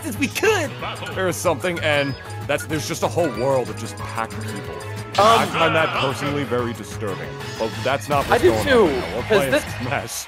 fast as we could or something, and there's just a whole world of just packed people. I find that personally very disturbing, but that's not what's going on. I do too. Right now. We're playing Smash.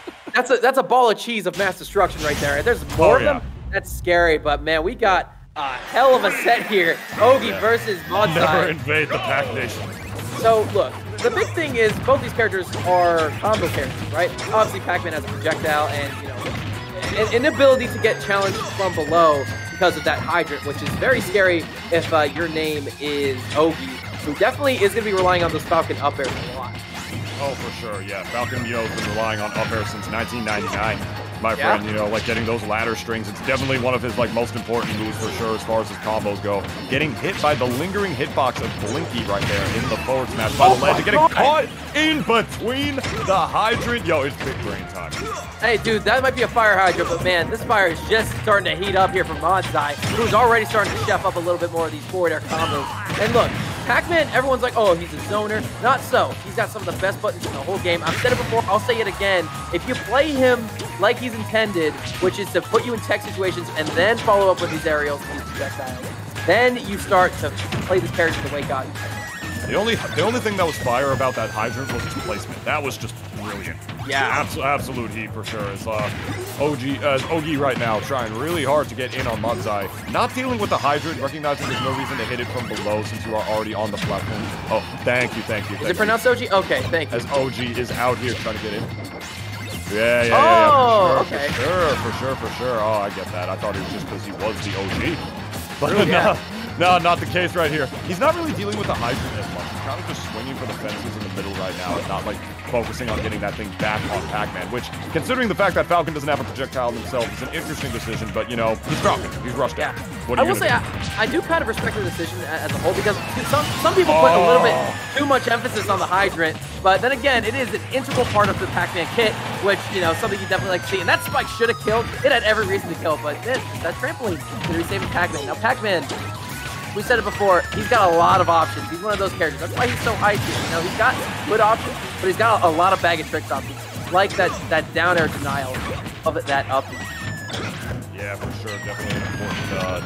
That's a ball of cheese of mass destruction right there. There's more of them. That's scary, but man, we got a hell of a set here. Ogey versus MoDzai. Never invade the Pac Nation. So look, the big thing is both these characters are combo characters, right? Obviously, Pac-Man has a projectile and, you know, an ability to get challenged from below because of that hydrant, which is very scary if your name is Ogey, who definitely is going to be relying on those Falcon up airs a lot. Oh, for sure, yeah. Falcon, you know, has been relying on up air since 1999. My friend, you know, like getting those ladder strings, it's definitely one of his like most important moves for sure as far as his combos go. Getting hit by the lingering hitbox of Blinky right there in the forward smash by the ledge, and getting caught in between the hydrant. Yo, it's big brain time. Hey, dude, that might be a fire hydrant, but man, this fire is just starting to heat up here for MoDzai, who's already starting to chef up a little bit more of these forward air combos. And look, Pac-Man, everyone's like, oh, he's a zoner. Not so. He's got some of the best buttons in the whole game. I've said it before, I'll say it again. If you play him like he's intended, which is to put you in tech situations and then follow up with these aerials and these projectiles, then you start to play this character the way God intended. The only thing that was fire about that hydrant was its placement. That was just brilliant. Yeah. Absolute heat for sure. It's Ogey right now trying really hard to get in on MoDzai. Not dealing with the hydrant, recognizing there's no reason to hit it from below since you are already on the platform. Oh, thank you. Is it pronounced Ogey? Okay, thank you. As Ogey is out here trying to get in. Yeah. Oh, okay. For sure. Oh, I get that. I thought it was just because he was the OG. But really, no, not the case right here. He's not really dealing with the hydrant as much. He's kind of just swinging for the fences in the middle right now and not, like, focusing on getting that thing back on Pac-Man, which, considering the fact that Falcon doesn't have a projectile himself, is an interesting decision, but, you know, he's Falcon. He's rushed out. I will say, I do kind of respect the decision as a whole, because some people put a little bit too much emphasis on the hydrant, but then again, it is an integral part of the Pac-Man kit, which, you know, something you definitely like to see, and that spike should have killed. It had every reason to kill, but that trampoline could be saving Pac-Man. Now, Pac-Man, we said it before, he's got a lot of options. He's one of those characters. That's why he's so hyped here. You know, he's got good options, but he's got a lot of bag of tricks options, like that down air denial of that up. Yeah, for sure.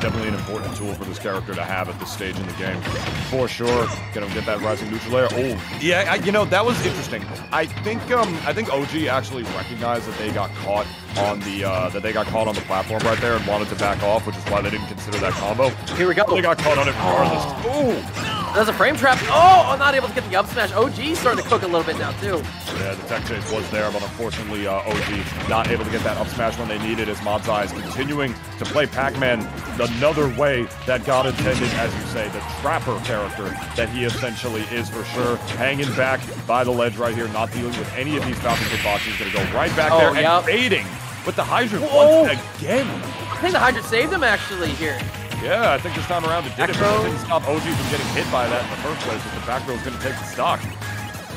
Definitely an important tool for this character to have at this stage in the game. For sure. Gonna get that rising neutral air. Oh, yeah. You know, that was interesting. I think Ogey actually recognized that they got caught on the platform right there and wanted to back off, which is why they didn't consider that combo. Here we go. They got caught on it regardless. Ooh. There's a frame trap. Oh, not able to get the up smash. OG's starting to cook a little bit now, too. Yeah, the tech chase was there, but unfortunately, Ogey not able to get that up smash when they needed, as MoDzai is continuing to play Pac-Man another way that God intended, as you say, the trapper character that he essentially is for sure. Hanging back by the ledge right here, not dealing with any of these Falcon hitboxes. Going to go right back there and fading with the hydrant once again. I think the hydrant saved him, actually, here. Yeah, I think this time around it did it, but it didn't stop Ogey from getting hit by that in the first place, if the back row is going to take the stock.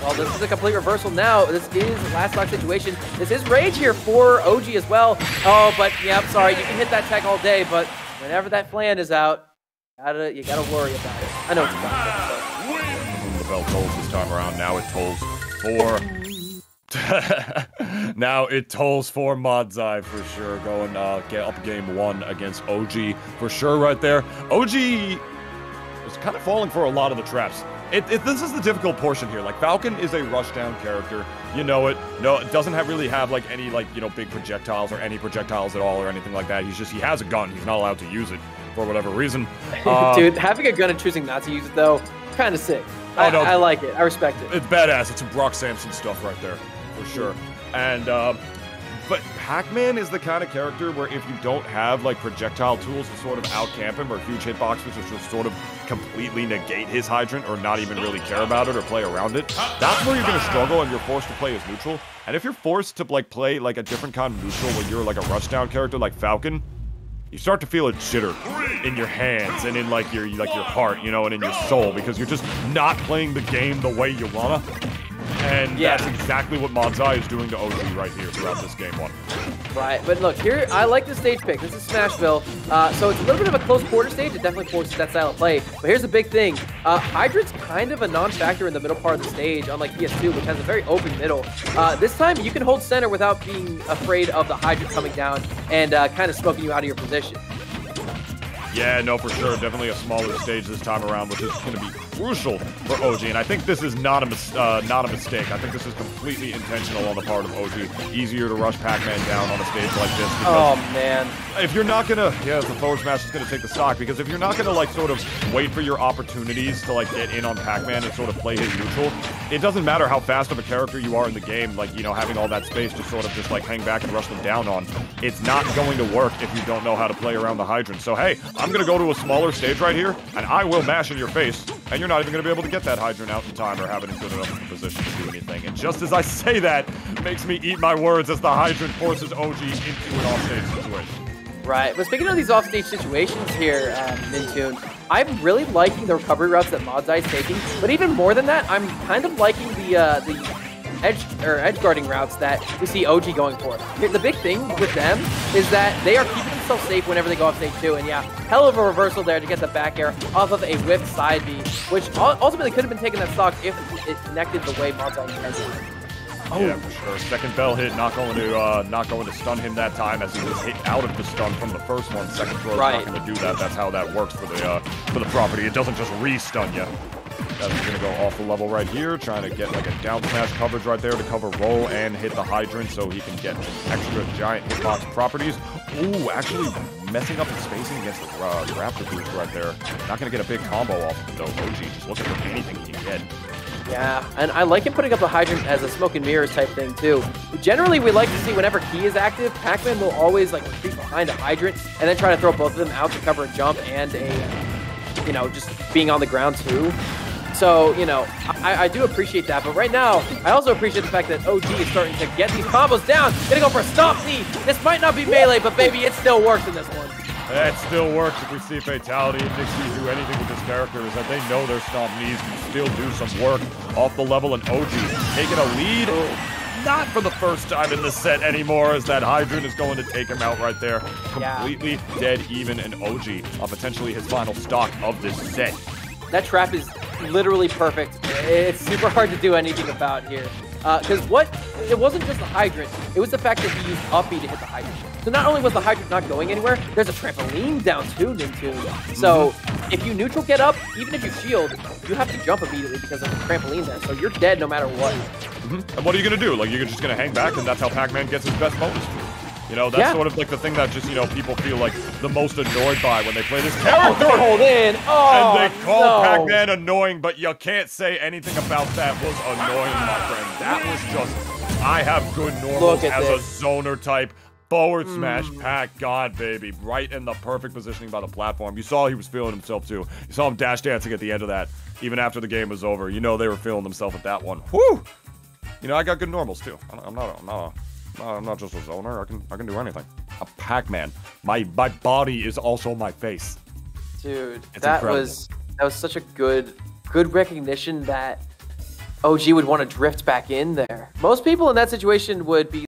Well, this is a complete reversal now. This is a last stock situation. This is rage here for Ogey as well. Oh, but yeah, I'm sorry. You can hit that tech all day, but whenever that flan is out, you gotta worry about it. I know what you're talking about. The bell tolls this time around. Now it tolls for... Now it tolls for MoDzai for sure, going get up game 1 against Ogey for sure right there. Ogey was kind of falling for a lot of the traps. This is the difficult portion here. Like, Falcon is a rushdown character. You know it. No, it doesn't really have like any big projectiles or any projectiles at all or anything like that. He has a gun. He's not allowed to use it for whatever reason. Dude, having a gun and choosing not to use it though, kind of sick. I like it. I respect it. It's badass. It's some Brock Samson stuff right there. For sure. And but Pac-Man is the kind of character where if you don't have like projectile tools to sort of out-camp him, or huge hitboxes which will sort of completely negate his hydrant or not even really care about it or play around it, that's where you're going to struggle and you're forced to play as neutral. And if you're forced to like play like a different kind of neutral where you're like a rushdown character like Falcon, you start to feel a jitter in your hands and in like your heart, you know, and in your soul, because you're just not playing the game the way you wanna. And that's exactly what MoDzai is doing to Ogey right here throughout this game 1. Right, but look, here, I like the stage pick. This is Smashville, so it's a little bit of a close quarter stage. It definitely forces that style of play. But here's the big thing. Hydrant's kind of a non-factor in the middle part of the stage, unlike PS2, which has a very open middle. This time, you can hold center without being afraid of the hydrant coming down and kind of smoking you out of your position. Yeah, no, for sure. Definitely a smaller stage this time around, which is going to be crucial for Ogey. And I think this is not a mistake. I think this is completely intentional on the part of Ogey. Easier to rush Pac-Man down on a stage like this. Oh, man. If you're not going to... Yeah, the forward smash is going to take the stock. Because if you're not going to, like, sort of wait for your opportunities to, like, get in on Pac-Man and sort of play his neutral, it doesn't matter how fast of a character you are in the game, like, you know, having all that space to sort of just, like, hang back and rush them down on. It's not going to work if you don't know how to play around the hydrant. So, hey, I'm going to go to a smaller stage right here, and I will mash in your face, and you're not even going to be able to get that hydrant out in time or have it in good enough of a position to do anything. And just as I say that, makes me eat my words as the hydrant forces Ogey into an offstage situation. Right, but speaking of these offstage situations here, Mintoon, I'm really liking the recovery routes that MoDzai is taking, but even more than that, I'm kind of liking the edge guarding routes that we see Ogey going for. The big thing with them is that they are keeping themselves safe whenever they go off stage 2, and yeah, hell of a reversal there to get the back air off of a whipped side B, which ultimately could have been taking that stock if it connected the way MoDzai intended. Oh. Yeah, for sure. Second bell hit, not going to stun him that time as he was hit out of the stun from the first one. Second throw is not going to do that. That's how that works for the property. It doesn't just re-stun you. That's going to go off the level right here, trying to get like a down smash coverage right there to cover roll and hit the hydrant so he can get extra giant hitbox properties. Ooh, actually messing up the spacing against the raptor boost right there. Not going to get a big combo off of it though. Ogey just looking for anything he can get. Yeah, and I like him putting up the hydrant as a smoke and mirrors type thing too. Generally, we like to see whenever Key is active, Pac-Man will always like retreat behind a hydrant and then try to throw both of them out to cover a jump and a, you know, just being on the ground too. So, you know, I do appreciate that, but right now, I also appreciate the fact that Ogey is starting to get these combos down. Gonna go for a stomp knee. This might not be melee, but baby, it still works in this one. It still works if we see fatality. If Dixie do anything with this character is that they know their stomp knees can still do some work off the level, and Ogey taking a lead. Not for the first time in the set anymore, as that hydrant is going to take him out right there. Completely dead even, and Ogey potentially his final stock of this set. That trap is literally perfect. It's super hard to do anything about here. Because it wasn't just the hydrant, it was the fact that he used up B to hit the hydrant. So not only was the hydrant not going anywhere, there's a trampoline down too, Mintoon. So if you neutral get up, even if you shield, you have to jump immediately because of the trampoline there. So you're dead no matter what. And what are you going to do? Like, you're just going to hang back, and that's how Pac-Man gets his best bonus through. You know, that's sort of like the thing that just, you know, people feel like the most annoyed by when they play this character. Oh, hold in. Oh, and they call Pac-Man annoying, but you can't say anything about that was annoying, my friend. That was just, I have good normals as a zoner type. Forward smash, Pac, God, baby. Right in the perfect positioning by the platform. You saw he was feeling himself, too. You saw him dash dancing at the end of that, even after the game was over. You know they were feeling themselves at that one. Whew! You know, I got good normals, too. I'm not just a zoner. I can do anything. A Pac-Man. My body is also my face. Dude, that was such a good recognition that Ogey would want to drift back in there. Most people in that situation would be